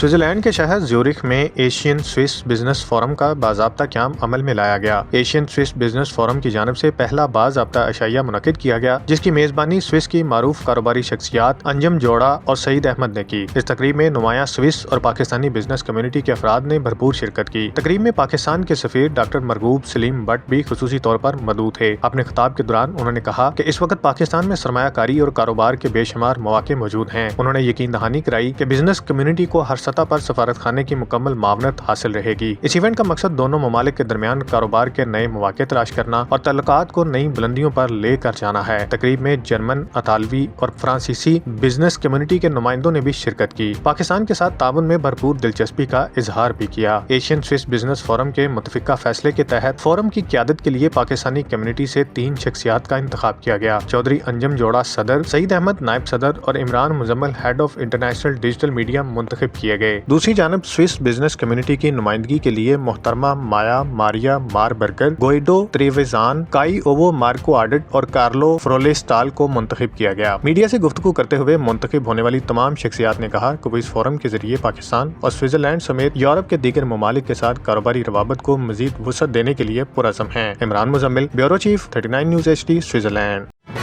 Switzerland के शहर Zurich में एशियन स्विस बिजनेस फोरम का बाज़ाब्ता क़याम अमल में लाया गया। एशियन स्विस बिजनेस फोरम की जानिब से पहला बाज़ाब्ता अशाइया मुनक़िद किया गया, जिसकी मेज़बानी स्विस की मारूफ कारोबारी शख्सियात अंजम जोड़ा और सईद अहमद ने की। इस तकरीब में नुमाया स्विस और पाकिस्तानी बिजनेस कम्युनिटी के अफराद ने भरपूर शिरकत की। तकरीब में पाकिस्तान के सफीर डॉक्टर मरगूब सलीम बट भी खुसूसी तौर पर मौजूद थे। अपने खिताब के दौरान उन्होंने कहा कि इस वक्त पाकिस्तान में सरमायाकारी और कारोबार के बेशुमार मौके मौजूद हैं। उन्होंने यकीन दहानी कराई कि बिजनेस कम्युनिटी को हर सतह पर सफारत खाने की मुकम्मल मावनत हासिल रहेगी। इस इवेंट का मकसद दोनों ममालिक के दरमियान कारोबार के नए मौके तलाश करना और तल्लुकात को नई बुलंदियों पर लेकर जाना है। तकरीब में जर्मन, अतालवी और फ्रांसीसी बिजनेस कम्युनिटी के नुमाइंदों ने भी शिरकत की। पाकिस्तान के साथ ताउन में भरपूर दिलचस्पी का इजहार भी किया। एशियन स्विस बिजनेस फोरम के मुतफिका फैसले के तहत फोरम की क़यादत के लिए पाकिस्तानी कम्युनिटी से 3 शख्सियात का इंतखाब किया गया। चौधरी अंजम जोड़ा सदर, सईद अहमद नायब सदर और Imran Muzammil head of international digital media मुंतखब किए गए। दूसरी जानब स्विस बिजनेस कम्युनिटी की नुमाइंदगी के लिए मोहतरमा माया मारिया मारबर्गर, गोइडो त्रेवेजान, काई ओवो मार्को आर्डेट और कार्लो फ्रोलेस्टाल को मुंतखब किया गया। मीडिया से गुफ्तगू करते हुए मुंतखब होने वाली तमाम शख्सियात ने कहा कि वो इस फोरम के जरिए पाकिस्तान और स्विट्जरलैंड समेत यूरोप के दीगर ममालिक के साथ कारोबारी रवाबत को मजीद वुसअत देने के लिए पुरअज़्म हैं। Imran Muzammil, bureau chief, 39 news HD, Switzerland.